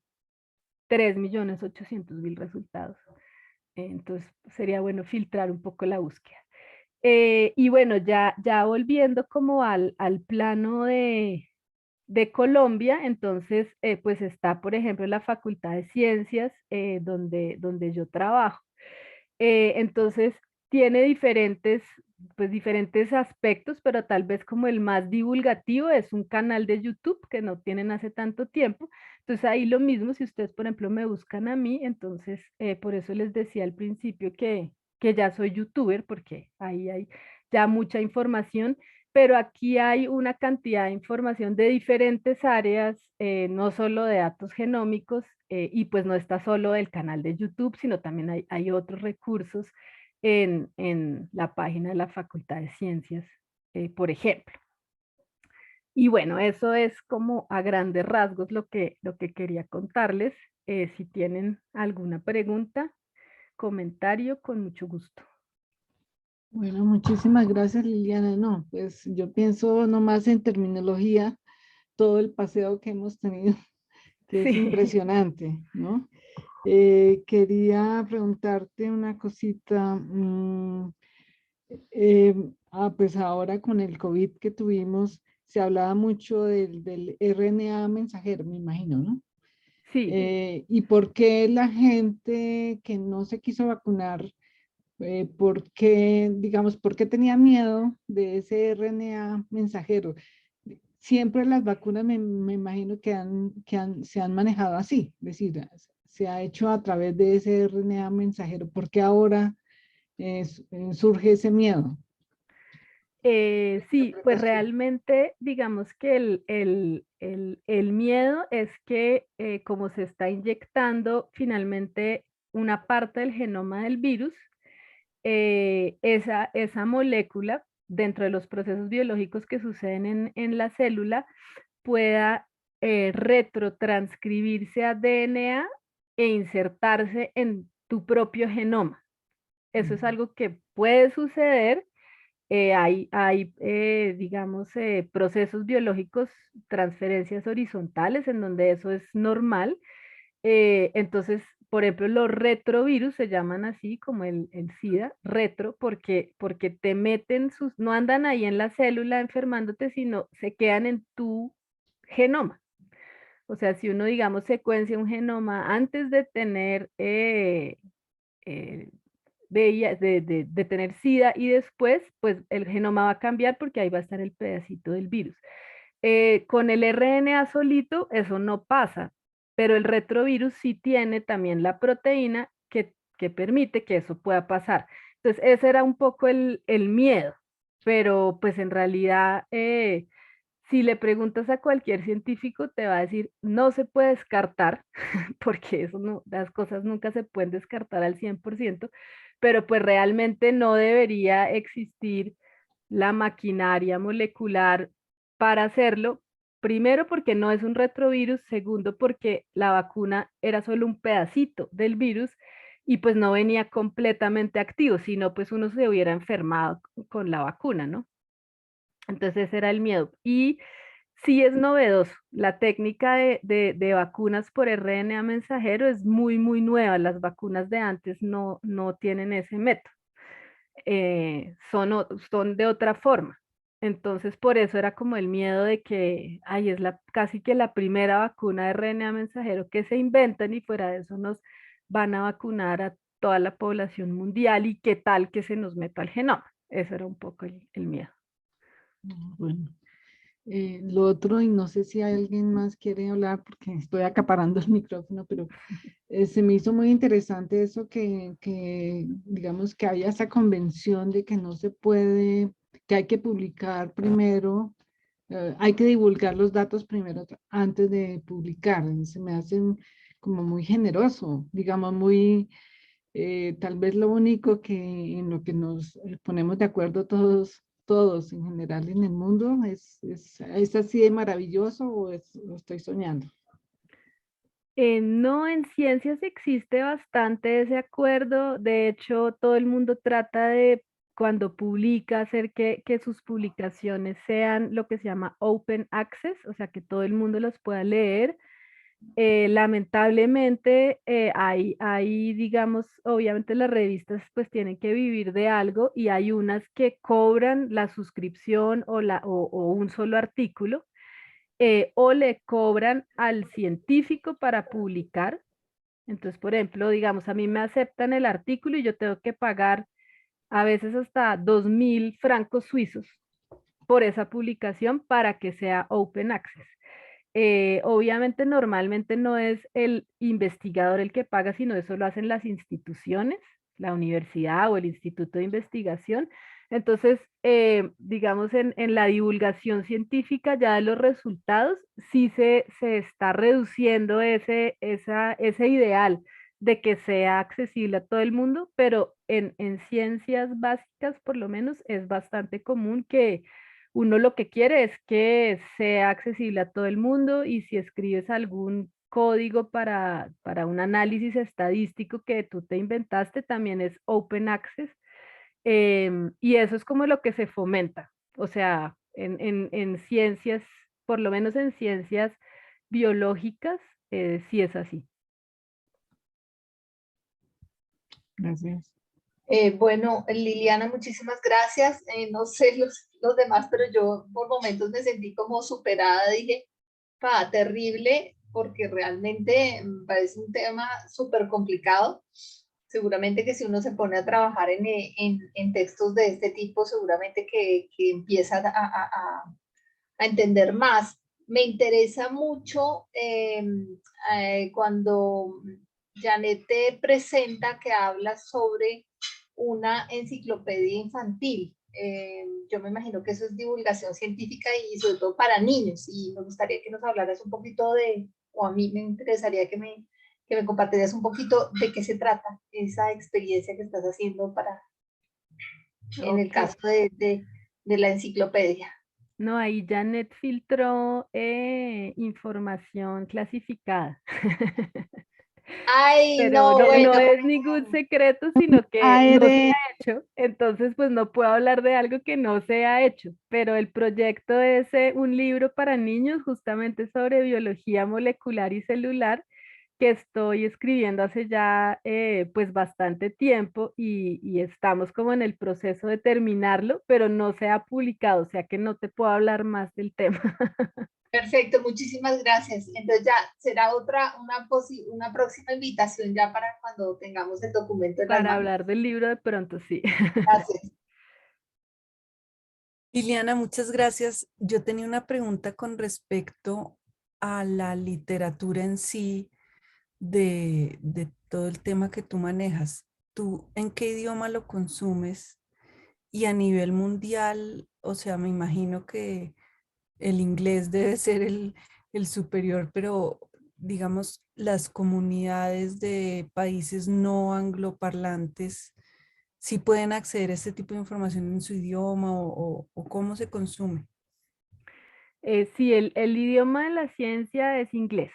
3.800.000 resultados. Entonces, sería bueno filtrar un poco la búsqueda. Y bueno, ya volviendo como al plano de Colombia, entonces, pues está, por ejemplo, la Facultad de Ciencias, donde yo trabajo. Entonces, tiene diferentes aspectos, pero tal vez como el más divulgativo es un canal de YouTube que no tienen hace tanto tiempo. Entonces, ahí lo mismo, si ustedes, por ejemplo, me buscan a mí, entonces, por eso les decía al principio que ya soy youtuber, porque ahí hay ya mucha información, pero aquí hay una cantidad de información de diferentes áreas, no solo de datos genómicos, y pues no está solo el canal de YouTube, sino también hay otros recursos en la página de la Facultad de Ciencias, por ejemplo. Y bueno, eso es como a grandes rasgos lo que quería contarles. Si tienen alguna pregunta, comentario, con mucho gusto. Bueno, muchísimas gracias, Liliana. No, pues yo pienso nomás en terminología, todo el paseo que hemos tenido, que es Sí. impresionante, ¿no? Quería preguntarte una cosita. Pues ahora con el COVID que tuvimos, se hablaba mucho del RNA mensajero, me imagino, ¿no? Sí. ¿Y por qué la gente que no se quiso vacunar, por qué, digamos, por qué tenía miedo de ese RNA mensajero? Siempre las vacunas me imagino se han manejado así, es decir, se ha hecho a través de ese RNA mensajero. ¿Por qué ahora surge ese miedo? Sí, pues realmente digamos que el miedo es que como se está inyectando finalmente una parte del genoma del virus, esa molécula dentro de los procesos biológicos que suceden en la célula pueda retrotranscribirse a DNA e insertarse en tu propio genoma. Eso es algo que puede suceder. Digamos, procesos biológicos, transferencias horizontales en donde eso es normal. Entonces, por ejemplo, los retrovirus se llaman así como el SIDA, retro, porque te meten no andan ahí en la célula enfermándote, sino se quedan en tu genoma. O sea, si uno, digamos, secuencia un genoma antes de tener eh, de tener SIDA y después, pues el genoma va a cambiar porque ahí va a estar el pedacito del virus. Con el RNA solito eso no pasa, pero el retrovirus sí tiene también la proteína que permite que eso pueda pasar. Entonces, ese era un poco el miedo, pero pues en realidad, si le preguntas a cualquier científico, te va a decir, no se puede descartar, porque eso no, las cosas nunca se pueden descartar al 100%, pero pues realmente no debería existir la maquinaria molecular para hacerlo. Primero, porque no es un retrovirus. Segundo, porque la vacuna era solo un pedacito del virus y pues no venía completamente activo, sino pues uno se hubiera enfermado con la vacuna, ¿no? Entonces ese era el miedo. Y sí es novedoso. La técnica de vacunas por RNA mensajero es muy, muy nueva. Las vacunas de antes no tienen ese método. Son de otra forma. Entonces, por eso era como el miedo de que, ay, es casi que la primera vacuna de RNA mensajero que se inventan y fuera de eso nos van a vacunar a toda la población mundial y qué tal que se nos meta al genoma. Eso era un poco el miedo. Bueno, lo otro, y no sé si alguien más quiere hablar porque estoy acaparando el micrófono, pero se me hizo muy interesante eso digamos, que haya esa convención de que no se puede, que hay que publicar primero, hay que divulgar los datos primero antes de publicar. Se me hace como muy generoso, digamos, muy, tal vez lo único que en lo que nos ponemos de acuerdo todos en general en el mundo es así de maravilloso o estoy soñando. No, en ciencias existe bastante ese acuerdo. De hecho, todo el mundo trata de, cuando publica, hacer que sus publicaciones sean lo que se llama open access, o sea, que todo el mundo los pueda leer. Lamentablemente, digamos, obviamente las revistas pues tienen que vivir de algo y hay unas que cobran la suscripción o un solo artículo, o le cobran al científico para publicar. Entonces, por ejemplo, digamos, a mí me aceptan el artículo y yo tengo que pagar a veces hasta 2.000 francos suizos por esa publicación para que sea open access. Obviamente, normalmente no es el investigador el que paga, sino eso lo hacen las instituciones, la universidad o el instituto de investigación. Entonces, digamos, en la divulgación científica ya de los resultados, sí se está reduciendo ese ideal de que sea accesible a todo el mundo, pero en ciencias básicas, por lo menos, es bastante común que uno lo que quiere es que sea accesible a todo el mundo y si escribes algún código para un análisis estadístico que tú te inventaste, también es open access. Y eso es como lo que se fomenta. O sea, en ciencias, por lo menos en ciencias biológicas, sí es así. Gracias. Bueno, Liliana, muchísimas gracias. No sé los demás, pero yo por momentos me sentí como superada. Dije, terrible. porque realmente me parece un tema súper complicado. Seguramente que si uno se pone a trabajar en textos de este tipo, seguramente que empieza a entender más. Me interesa mucho cuando Janet te presenta que habla sobre una enciclopedia infantil. Yo me imagino que eso es divulgación científica y sobre todo para niños. Y me gustaría que nos hablaras un poquito de, o a mí me interesaría que me compartieras un poquito de qué se trata esa experiencia que estás haciendo para, en el Ok. caso de la enciclopedia. No, ahí Janet filtró información clasificada. Ay, Pero no, no, no bueno, es ningún secreto, sino que no se AR, ha hecho. Entonces, pues no puedo hablar de algo que no se ha hecho. Pero el proyecto es un libro para niños justamente sobre biología molecular y celular que estoy escribiendo hace ya pues bastante tiempo y estamos como en el proceso de terminarlo, pero no se ha publicado, o sea que no te puedo hablar más del tema. perfecto, muchísimas gracias. Entonces ya será una próxima invitación ya para cuando tengamos el documento en las Para manos. hablar del libro de pronto, sí. Gracias. Liliana, muchas gracias. Yo tenía una pregunta con respecto a la literatura en sí de todo el tema que tú manejas. ¿Tú en qué idioma lo consumes? Y a nivel mundial, o sea, me imagino que el inglés debe ser el superior, pero digamos, las comunidades de países no angloparlantes, ¿sí pueden acceder a este tipo de información en su idioma o cómo se consume? Sí, el idioma de la ciencia es inglés.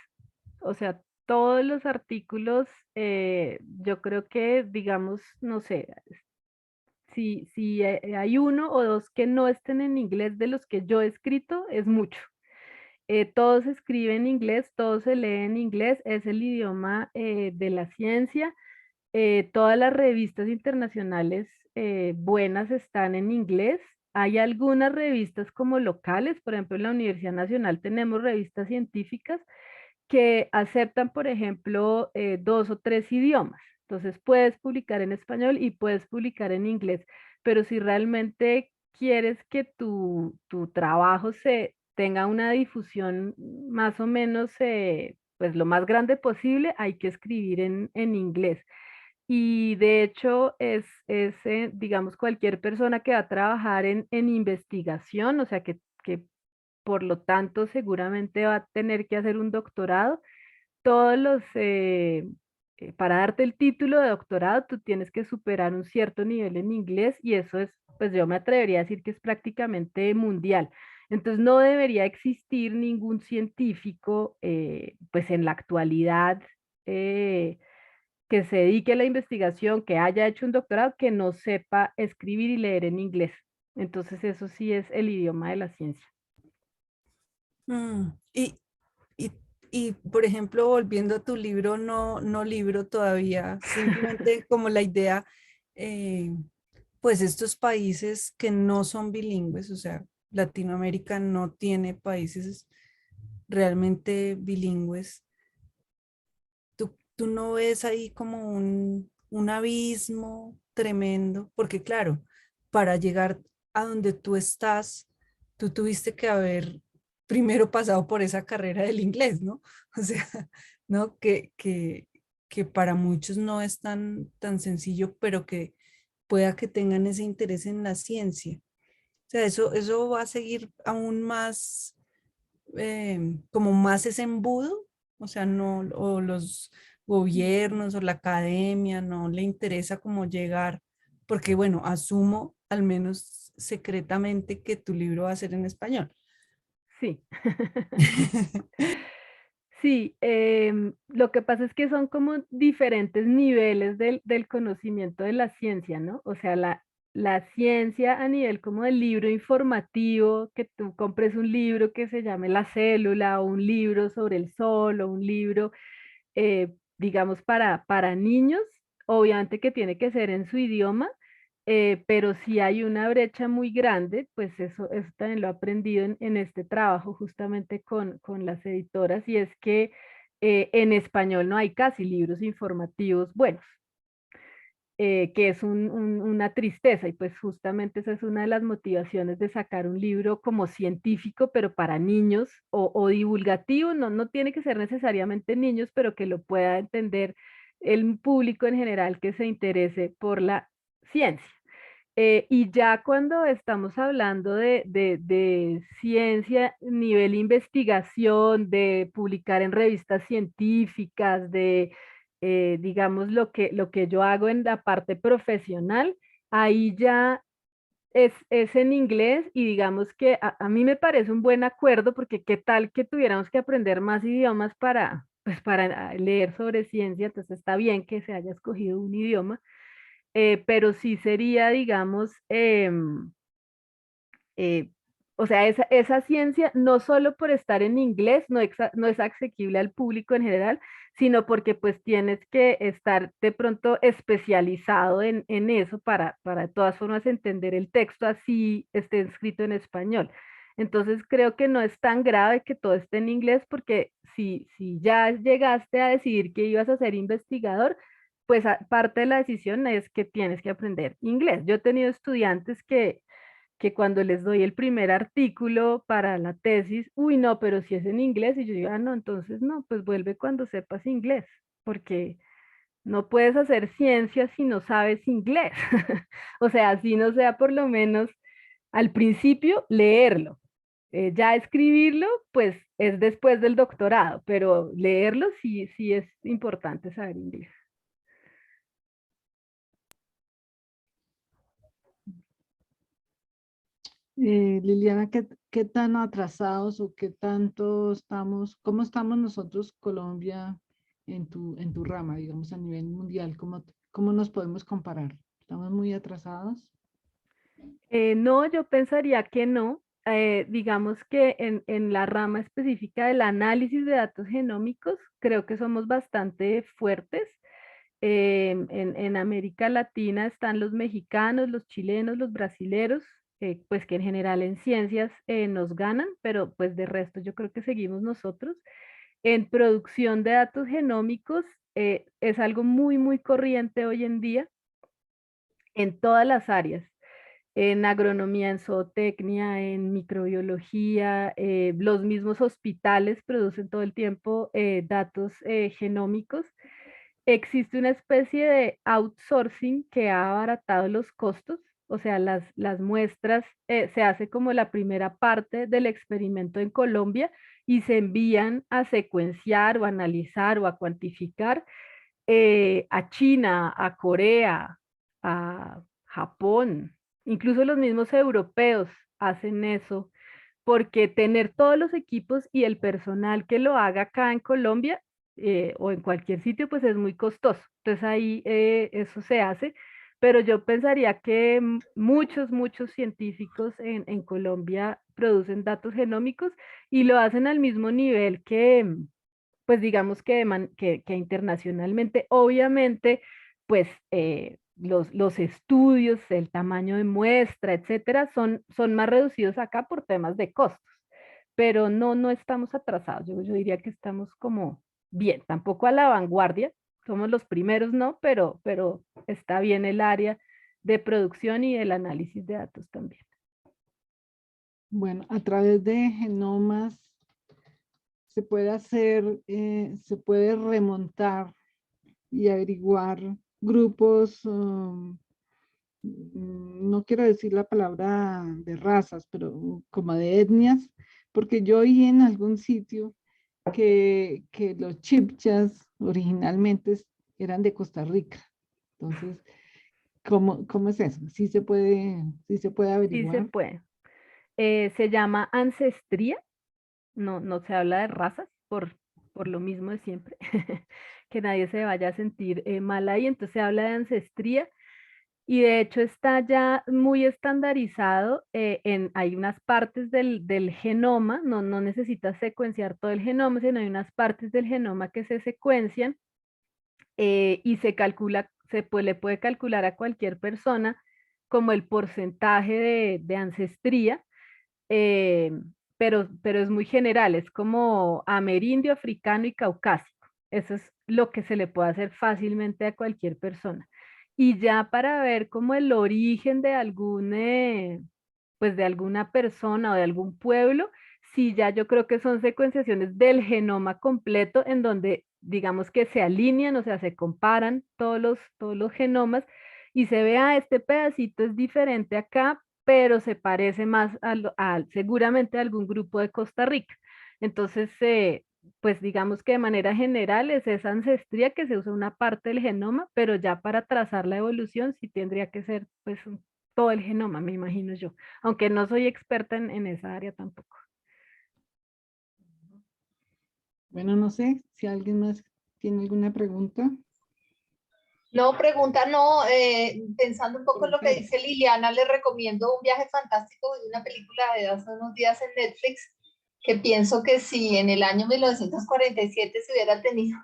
O sea, todos los artículos, yo creo que, digamos, no sé, si hay uno o dos que no estén en inglés de los que yo he escrito, es mucho. Todo se escribe en inglés, todo se lee en inglés, es el idioma de la ciencia. Todas las revistas internacionales buenas están en inglés. Hay algunas revistas como locales, por ejemplo, en la Universidad Nacional tenemos revistas científicas que aceptan, por ejemplo, dos o tres idiomas. Entonces puedes publicar en español y puedes publicar en inglés, pero si realmente quieres que tu trabajo se tenga una difusión más o menos, pues lo más grande posible, hay que escribir en inglés. Y de hecho digamos, cualquier persona que va a trabajar en investigación, o sea, que por lo tanto seguramente va a tener que hacer un doctorado, todos para darte el título de doctorado, tú tienes que superar un cierto nivel en inglés y eso es, pues yo me atrevería a decir que es prácticamente mundial. Entonces no debería existir ningún científico, pues en la actualidad, que se dedique a la investigación, que haya hecho un doctorado, que no sepa escribir y leer en inglés. Entonces eso sí es el idioma de la ciencia. Mm, y, por ejemplo, volviendo a tu libro, no libro todavía, simplemente como la idea, eh, pues estos países que no son bilingües, o sea, Latinoamérica no tiene países realmente bilingües. ¿Tú no ves ahí como un abismo tremendo? Porque claro, para llegar a donde tú estás, tú tuviste que haber primero pasado por esa carrera del inglés, ¿no? O sea, ¿no? Que para muchos no es tan sencillo, pero que pueda que tengan ese interés en la ciencia. O sea, eso va a seguir aún más, como más ese embudo, o sea, no, o los gobiernos o la academia no le interesa como llegar, porque bueno, asumo al menos secretamente que tu libro va a ser en español. Sí. Sí, lo que pasa es que son como diferentes niveles del conocimiento de la ciencia, ¿no? O sea, la ciencia a nivel como del libro informativo, que tú compres un libro que se llame La Célula, o un libro sobre el sol, o un libro, digamos, para niños, obviamente que tiene que ser en su idioma, pero si hay una brecha muy grande, pues eso también lo he aprendido en este trabajo justamente con las editoras, y es que En español no hay casi libros informativos buenos, que es una tristeza, y pues justamente esa es una de las motivaciones de sacar un libro como científico, pero para niños, o divulgativo, no tiene que ser necesariamente niños, pero que lo pueda entender el público en general que se interese por la ciencia. Y ya cuando estamos hablando de ciencia, nivel investigación, de publicar en revistas científicas, digamos, lo que yo hago en la parte profesional, ahí ya es en inglés, y digamos que a mí me parece un buen acuerdo, porque qué tal que tuviéramos que aprender más idiomas pues para leer sobre ciencia. Entonces está bien que se haya escogido un idioma, pero sí sería, digamos, eh, o sea, esa ciencia, no solo por estar en inglés, no es asequible al público en general, sino porque pues tienes que estar de pronto especializado en eso para de todas formas entender el texto así esté escrito en español. Entonces creo que no es tan grave que todo esté en inglés, porque si ya llegaste a decidir que ibas a ser investigador, pues parte de la decisión es que tienes que aprender inglés. Yo he tenido estudiantes que cuando les doy el primer artículo para la tesis, uy, no, pero si es en inglés, y yo digo, ah, no, entonces no, pues vuelve cuando sepas inglés, porque no puedes hacer ciencia si no sabes inglés. O sea, si no sea por lo menos al principio leerlo. Ya escribirlo, pues es después del doctorado, pero leerlo sí es importante saber inglés. Liliana, ¿qué tan atrasados o qué tanto estamos, cómo estamos nosotros, Colombia, en tu rama, digamos, a nivel mundial? ¿Cómo nos podemos comparar? ¿Estamos muy atrasados? No, yo pensaría que no. Digamos que en la rama específica del análisis de datos genómicos, creo que somos bastante fuertes. En América Latina están los mexicanos, los chilenos, los brasileros, pues que en general en ciencias nos ganan, pero pues de resto yo creo que seguimos nosotros. En producción de datos genómicos, es algo muy, muy corriente hoy en día en todas las áreas, en agronomía, en zootecnia, en microbiología. Los mismos hospitales producen todo el tiempo datos genómicos. Existe una especie de outsourcing que ha abaratado los costos, o sea, las muestras, se hace como la primera parte del experimento en Colombia y se envían a secuenciar o analizar o a cuantificar a China, a Corea, a Japón. Incluso los mismos europeos hacen eso, porque tener todos los equipos y el personal que lo haga acá en Colombia, o en cualquier sitio, pues es muy costoso. Entonces ahí eso se hace, pero yo pensaría que muchos científicos en Colombia producen datos genómicos, y lo hacen al mismo nivel que, pues digamos que internacionalmente. Obviamente, pues los estudios, el tamaño de muestra, etcétera, son más reducidos acá por temas de costos, pero no estamos atrasados. Yo diría que estamos como bien, tampoco a la vanguardia, somos los primeros, ¿no? Pero está bien el área de producción y el análisis de datos también. Bueno, a través de genomas se puede hacer, se puede remontar y averiguar grupos, no quiero decir la palabra de razas, pero como de etnias, porque yo oí en algún sitio que los chipchas originalmente eran de Costa Rica. Entonces, ¿cómo es eso? Sí se puede Sí se averiguar? puede. Se llama ancestría. No se habla de razas por lo mismo de siempre, que nadie se vaya a sentir mal ahí. Entonces se habla de ancestría, y de hecho está ya muy estandarizado. Hay unas partes del genoma, no necesitas secuenciar todo el genoma, sino hay unas partes del genoma que se secuencian, y se calcula, le puede calcular a cualquier persona como el porcentaje de ancestría. eh, pero es muy general, es como amerindio, africano y caucásico. Eso es lo que se le puede hacer fácilmente a cualquier persona. Y ya para ver como el origen de algún, pues de alguna persona o de algún pueblo, sí, ya yo creo que son secuenciaciones del genoma completo en donde digamos que se alinean, o sea, se comparan todos los genomas y se ve, este pedacito es diferente acá, pero se parece más seguramente a algún grupo de Costa Rica. Entonces, pues digamos que de manera general es esa ancestría que se usa una parte del genoma, pero ya para trazar la evolución sí tendría que ser pues todo el genoma, me imagino yo, aunque no soy experta en esa área tampoco. Bueno, no sé si alguien más tiene alguna pregunta. No, pregunta, no, pensando un poco en lo que dice Liliana, les recomiendo Un viaje fantástico de una película de hace unos días en Netflix, que pienso que si en el año 1947 se hubiera tenido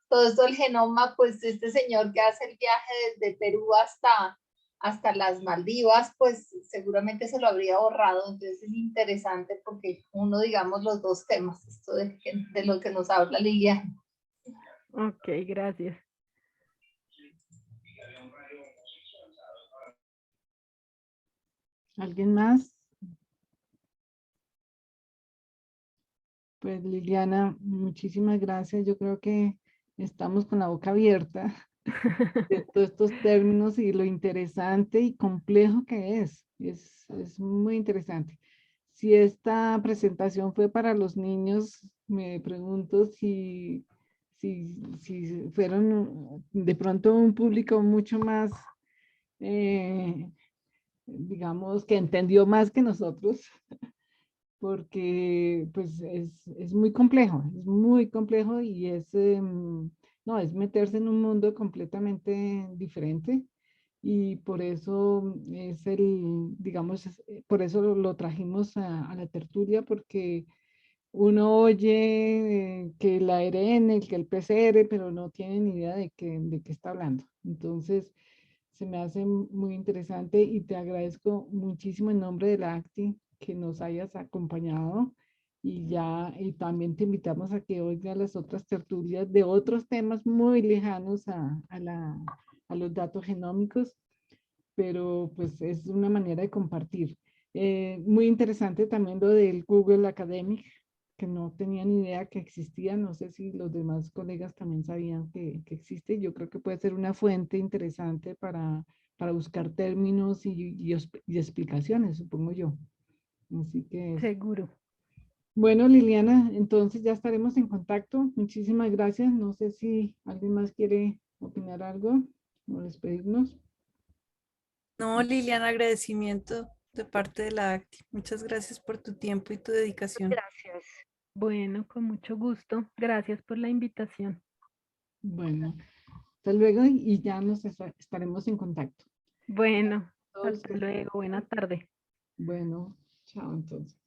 todo esto del genoma, pues este señor que hace el viaje desde Perú hasta las Maldivas, pues seguramente se lo habría ahorrado. Entonces es interesante porque uno, digamos, los dos temas, esto de lo que nos habla Liliana. Ok, gracias. ¿Alguien más? Pues Liliana, muchísimas gracias. Yo creo que estamos con la boca abierta de todos estos términos y lo interesante y complejo que es. Es muy interesante. Si esta presentación fue para los niños, me pregunto si fueron de pronto un público mucho más, digamos, que entendió más que nosotros, porque pues es muy complejo y no, es meterse en un mundo completamente diferente y por eso es digamos, por eso lo trajimos a la tertulia, porque uno oye que la ARN, que el PCR, pero no tiene ni idea de qué está hablando. Entonces, se me hace muy interesante y te agradezco muchísimo en nombre de la ACTI que nos hayas acompañado y también te invitamos a que oigas las otras tertulias de otros temas muy lejanos a los datos genómicos, pero pues es una manera de compartir. Muy interesante también lo del Google Academic, que no tenía ni idea que existía. No sé si los demás colegas también sabían que existe. Yo creo que puede ser una fuente interesante para buscar términos y explicaciones, supongo yo. Así que, Seguro. bueno, Liliana, entonces ya estaremos en contacto. Muchísimas gracias. No sé si alguien más quiere opinar algo o despedirnos. No, Liliana, agradecimiento de parte de la ACTI. Muchas gracias por tu tiempo y tu dedicación. Gracias. Bueno, con mucho gusto. Gracias por la invitación. Bueno, hasta luego y ya estaremos en contacto. Bueno, Todos hasta que- luego. Buena tarde. Bueno, chao entonces.